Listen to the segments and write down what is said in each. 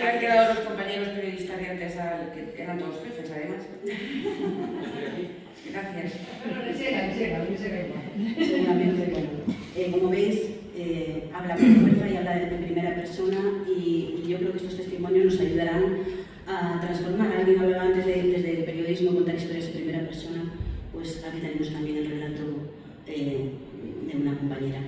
han quedado los compañeros periodistas de antes, que eran todos jefes, además. Gracias. Seguramente, como veis, habla con fuerza y habla en primera persona y yo creo que estos testimonios nos ayudarán a transformar. Alguien hablaba antes desde el periodismo, contar historias en primera persona, pues aquí tenemos también el relato de una compañera.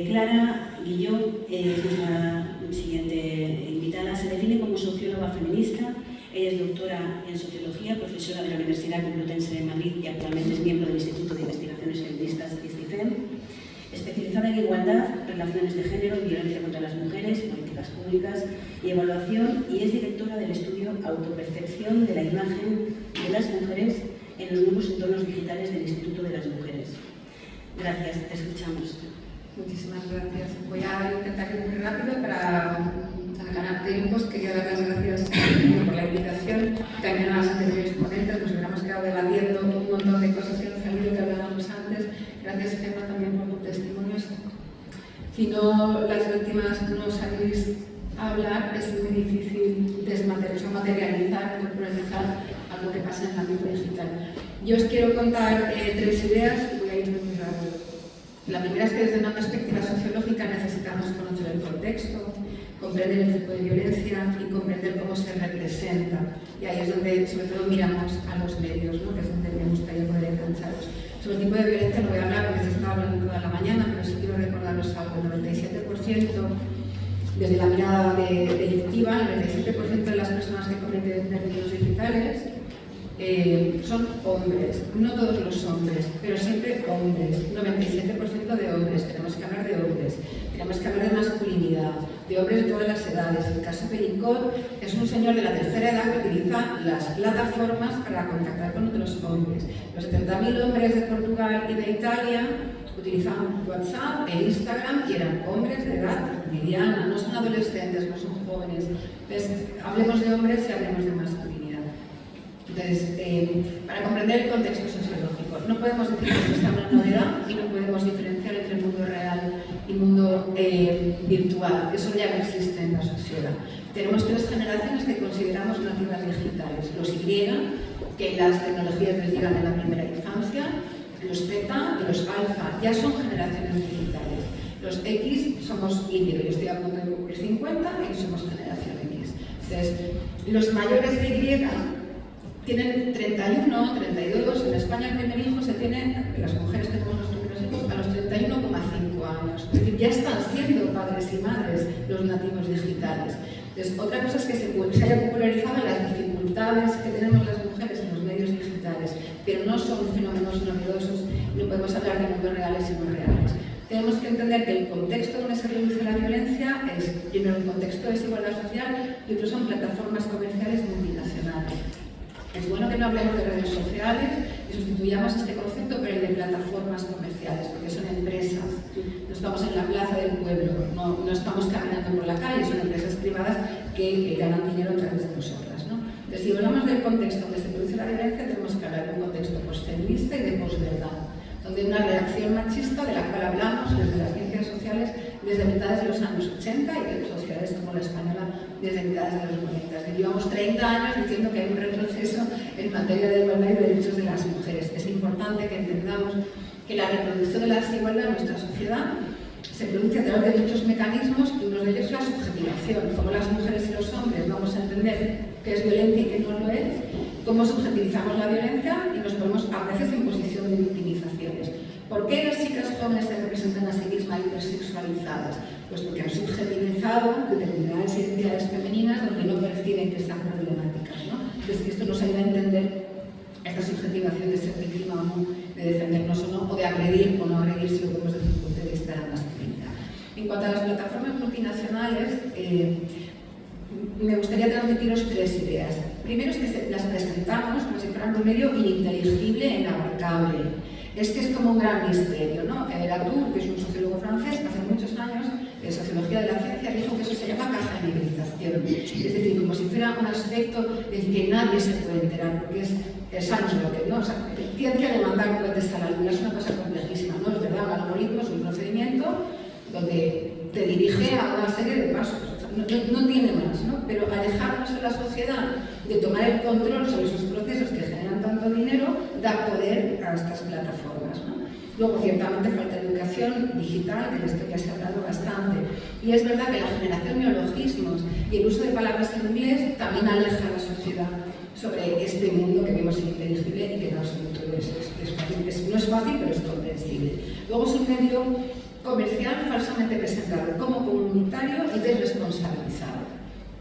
Clara Guilló es nuestra siguiente invitada. Se define como socióloga feminista. Ella es doctora en sociología, profesora de la Universidad Complutense de Madrid y actualmente es miembro del Instituto de Investigaciones Feministas ISTIFEM, especializada en igualdad, relaciones de género y violencia contra las mujeres, políticas públicas y evaluación, y es directora del estudio Autopercepción de la imagen de las mujeres en los nuevos entornos digitales del Instituto de las Mujeres. Gracias, te escuchamos. Muchísimas gracias. Voy a intentar ir muy rápido para ganar tiempos. Quería dar las gracias por la invitación. También a las anteriores ponentes, nos hubiéramos quedado debatiendo un montón de cosas que han salido que hablábamos antes. Gracias, Gemma, también por tus testimonios. Si no, las víctimas no sabéis hablar, es muy difícil materializar, corporalizar algo que pasa en el ámbito digital. Yo os quiero contar tres ideas, voy a ir muy rápido. La primera es que desde una perspectiva sociológica necesitamos conocer el contexto, comprender el tipo de violencia y comprender cómo se representa. Y ahí es donde sobre todo miramos a los medios, ¿no? Que es donde me gustaría poder engancharos. Sobre el tipo de violencia no voy a hablar porque se estaba hablando toda la mañana, pero sí quiero recordaros algo. El 97%, desde la mirada delictiva, el 97% de las personas que cometen delitos digitales son hombres, no todos los hombres, pero siempre hombres, 97% de hombres. Tenemos que hablar de hombres, tenemos que hablar de masculinidad, de hombres de todas las edades. El caso Pericot es un señor de la tercera edad que utiliza las plataformas para contactar con otros hombres. Los 70.000 hombres de Portugal y de Italia utilizaban WhatsApp e Instagram y eran hombres de edad mediana, no son adolescentes, no son jóvenes. Entonces, hablemos de hombres y hablemos de masculinidad. Entonces, para comprender el contexto sociológico, no podemos decir que está una novedad y no podemos diferenciar entre el mundo real y el mundo virtual. Eso ya no existe en la sociedad. Tenemos tres generaciones que consideramos nativas digitales. Los Y, que las tecnologías les llegan en la primera infancia, los Z y los alfa ya son generaciones digitales. Los X somos híbridos, yo estoy a punto de cumplir 50 y somos generación X. Entonces, los mayores de Y tienen 31, 32, en España el primer hijo se tiene, las mujeres tenemos los primeros hijos, a los 31,5 años. Es decir, ya están siendo padres y madres los nativos digitales. Entonces, otra cosa es que se haya popularizado las dificultades que tenemos las mujeres en los medios digitales, pero no son fenómenos novedosos, no podemos hablar de mundos reales y no reales. Tenemos que entender que el contexto donde se reduce la violencia es, primero, un contexto de desigualdad social y otro son plataformas comerciales multinacionales. Es bueno que no hablemos de redes sociales y sustituyamos este concepto por el de plataformas comerciales, porque son empresas. No estamos en la plaza del pueblo, no estamos caminando por la calle, son empresas privadas que ganan dinero a través de nosotras, ¿no? Entonces, si hablamos del contexto donde se produce la violencia, tenemos que hablar de un contexto postfeminista y de posverdad, donde una reacción machista de la cual hablamos desde las ciencias sociales desde mitades de los años 80 y de sociedades como la española desde mitades de los 90. Llevamos 30 años diciendo que hay un retroceso en materia de igualdad y derechos de las mujeres. Es importante que entendamos que la reproducción de la desigualdad en nuestra sociedad se produce a través de muchos mecanismos y uno de ellos es la subjetivación. Cómo las mujeres y los hombres vamos a entender qué es violencia y qué no lo es, cómo subjetivizamos la violencia y nos ponemos a veces en posición de victimizaciones. ¿Por qué las chicas jóvenes se representan a sí mismas hipersexualizadas? Pues porque han subjetivizado determinadas identidades femeninas donde no perciben que están problemáticas, ¿no? Entonces, esto nos ayuda a entender esta subjetivación de ser víctima o no, de defendernos o no, o de agredir o no agredir, si lo vemos desde el punto de vista de la masculinidad. En cuanto a las plataformas multinacionales, me gustaría transmitiros tres ideas. Primero es que las presentamos como si fueran un medio ininteligible e inabarcable. Es que es como un gran misterio, ¿no? Latour, que es un sociólogo francés, hace muchos años, en Sociología de la Ciencia, dijo que eso se llama caja de nivelización. Es decir, como si fuera un aspecto del que nadie se puede enterar, porque es Ansbrook, ¿no? O sea, ciencia de mandar cohetes a la luna es una cosa complejísima, ¿no? Es verdad, el algoritmo es un procedimiento donde te dirige a una serie de pasos. O sea, no tiene más, ¿no? Pero hay la sociedad de tomar el control sobre esos procesos que generan tanto dinero, da poder a estas plataformas, ¿no? Luego, ciertamente, falta educación digital, que de esto ya se ha hablado bastante. Y es verdad que la generación de neologismos y el uso de palabras en inglés también aleja a la sociedad sobre este mundo que vemos inteligible y que en absoluto es fácil. No es fácil, pero es comprensible. Luego es un medio comercial falsamente presentado como comunitario y desresponsabilizado.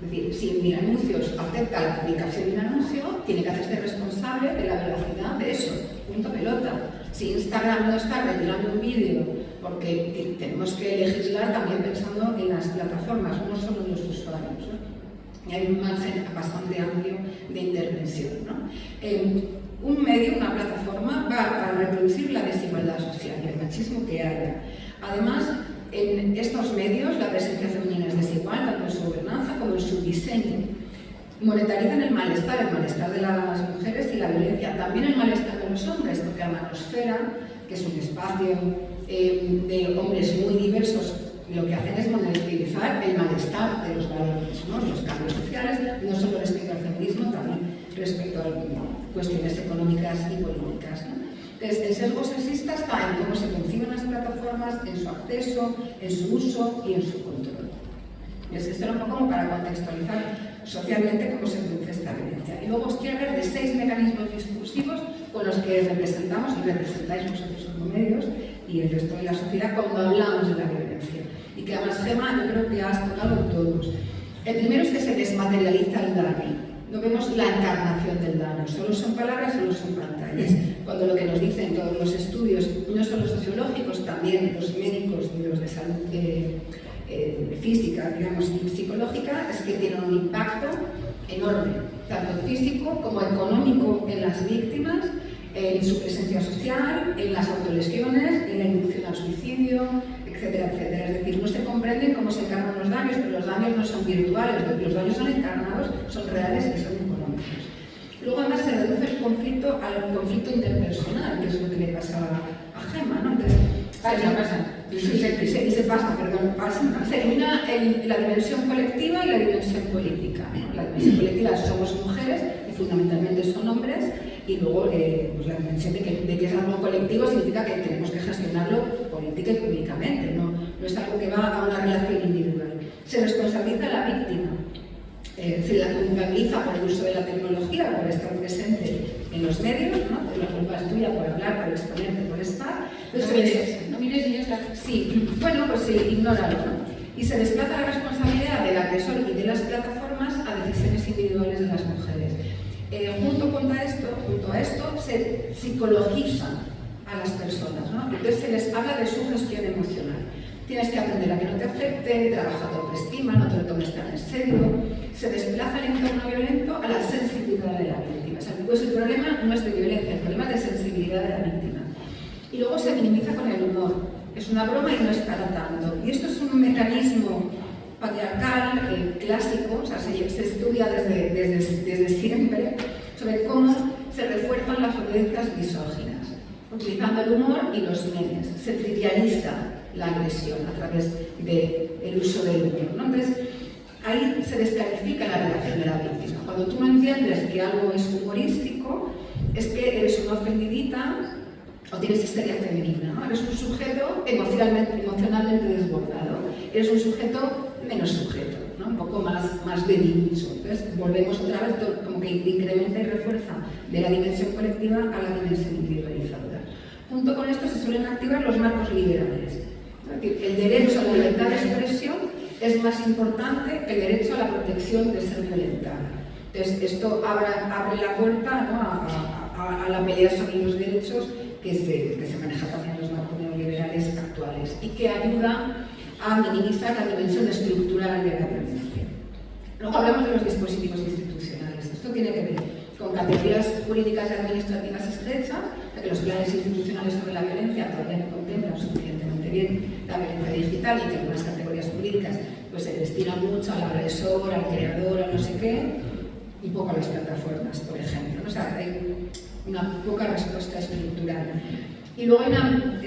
Es decir, si mi anuncio acepta la publicación de un anuncio, tiene que hacerse responsable de la veracidad de eso. Punto pelota. Si Instagram no está retirando un vídeo, porque tenemos que legislar también pensando en las plataformas, no solo en los usuarios, ¿no? Y hay un margen bastante amplio de intervención, ¿no? Un medio, una plataforma, va a reproducir la desigualdad social y el machismo que haya. Además, en estos medios la presencia femenina es desigual, tanto en su gobernanza como en su diseño. Monetarizan el malestar de las mujeres y la violencia, también el malestar de los hombres, porque la manosfera, que es un espacio de hombres muy diversos, lo que hacen es monetarizar el malestar de los valores, ¿no? Los cambios sociales, no solo respecto al feminismo, también respecto a cuestiones económicas y políticas, ¿no? Entonces, el sesgo sexista está en cómo se conciben las plataformas, en su acceso, en su uso y en su control. Esto era un poco como para contextualizar socialmente cómo se produce esta violencia. Y luego os quiero hablar de 6 mecanismos discursivos con los que representamos y representáis vosotros como medios y el resto de la sociedad cuando hablamos de la violencia. Y que además, Gemma, yo creo que has tocado todos. El primero es que se desmaterializa el daño. No vemos la encarnación del daño, solo son palabras, solo son pantallas. Cuando lo que nos dicen todos los estudios, no solo sociológicos, también los médicos y los de salud física, digamos, y psicológica, es que tienen un impacto enorme, tanto físico como económico en las víctimas, en su presencia social, en las autolesiones, en la inducción al suicidio, etcétera, etcétera. Es decir, no se comprenden cómo se encarnan los daños, pero los daños no son virtuales, los daños son encarnados, son reales y son económicos. Luego, además, se reduce el conflicto al conflicto interpersonal, que es lo que le pasa a Gemma, ¿no? Entonces, se elimina la dimensión colectiva y la dimensión política, ¿no? La dimensión colectiva somos mujeres y fundamentalmente son hombres, y luego pues la dimensión de que es algo colectivo significa que tenemos que gestionarlo política y públicamente, no es algo que va a una relación individual. Se responsabiliza a la víctima, se la culpabiliza por el uso de la tecnología, por estar presente en los medios, ¿no? La culpa es tuya por hablar, por exponerte, por estar. Entonces, no mires y ya. sí, bueno, pues se ignora, ¿no? Y se desplaza la responsabilidad del agresor y de las plataformas a decisiones individuales de las mujeres. Junto a esto, se psicologiza a las personas, ¿no? Entonces se les habla de su gestión emocional. Tienes que aprender a que no te afecte, trabaja tu autoestima, no te lo tomes tan en serio. Se desplaza el entorno violento a la sensibilidad de la víctima. O sea, pues el problema no es de violencia, el problema es de sensibilidad de la víctima. Y luego se minimiza con el humor. Es una broma y no es para tanto. Y esto es un mecanismo patriarcal, clásico, o sea, se estudia desde siempre sobre cómo se refuerzan las obediencias misóginas, utilizando el humor y los memes. Se trivializa la agresión a través del uso del humor, ¿no? Entonces, ahí se descalifica la relación de la víctima. Cuando tú no entiendes que algo es humorístico, es que eres una ofendidita o tienes histeria femenina, ¿no? Eres un sujeto emocionalmente desbordado, eres un sujeto menos sujeto, ¿no? Un poco más de nicho. Entonces volvemos otra vez, como que incrementa y refuerza de la dimensión colectiva a la dimensión individualizadora. Junto con esto se suelen activar los marcos liberales. Es decir, el derecho a la libertad de expresión es más importante que el derecho a la protección de ser violentada. Entonces esto abre la puerta, ¿no? a la pelea sobre los derechos que se maneja también en los marcos neoliberales actuales y que ayuda a minimizar la dimensión estructural de la violencia. Luego hablamos de los dispositivos institucionales. Esto tiene que ver con categorías jurídicas y administrativas estrechas, ya que los planes institucionales sobre la violencia todavía no contemplan suficientemente bien la violencia digital y que algunas categorías jurídicas pues, se destinan mucho al agresor, al creador, a no sé qué, y poco a las plataformas, por ejemplo. O sea, hay una poca respuesta estructural. Y luego hay una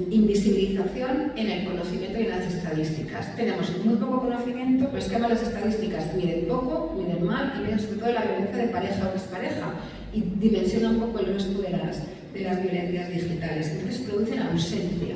invisibilización en el conocimiento y en las estadísticas. Tenemos muy poco conocimiento, pero es que además las estadísticas miden poco, miden mal y miden sobre todo la violencia de pareja o expareja y dimensionan un poco el resto de las violencias digitales. Entonces producen ausencia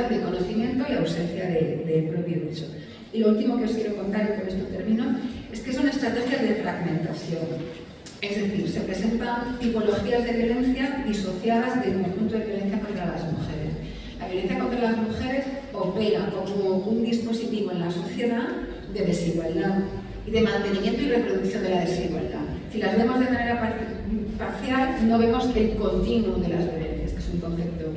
de conocimiento y ausencia de propio uso. Y lo último que os quiero contar, y con esto termino, es que son estrategias de fragmentación. Es decir, se presentan tipologías de violencia disociadas del conjunto de violencia contra las mujeres. La violencia contra las mujeres opera como un dispositivo en la sociedad de desigualdad y de mantenimiento y reproducción de la desigualdad. Si las vemos de manera parcial, no vemos el continuum de las violencias, que es un concepto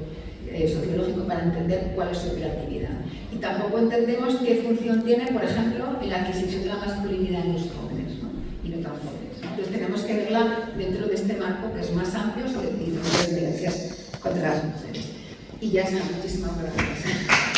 sociológico para entender cuál es su operatividad. Y tampoco entendemos qué función tiene, por ejemplo, en la adquisición de la masculinidad en los jóvenes, ¿no? Y no tan jóvenes. Entonces tenemos que verla dentro de este marco que es más amplio sobre las violencias contra las mujeres. Y ya está, muchísimas gracias.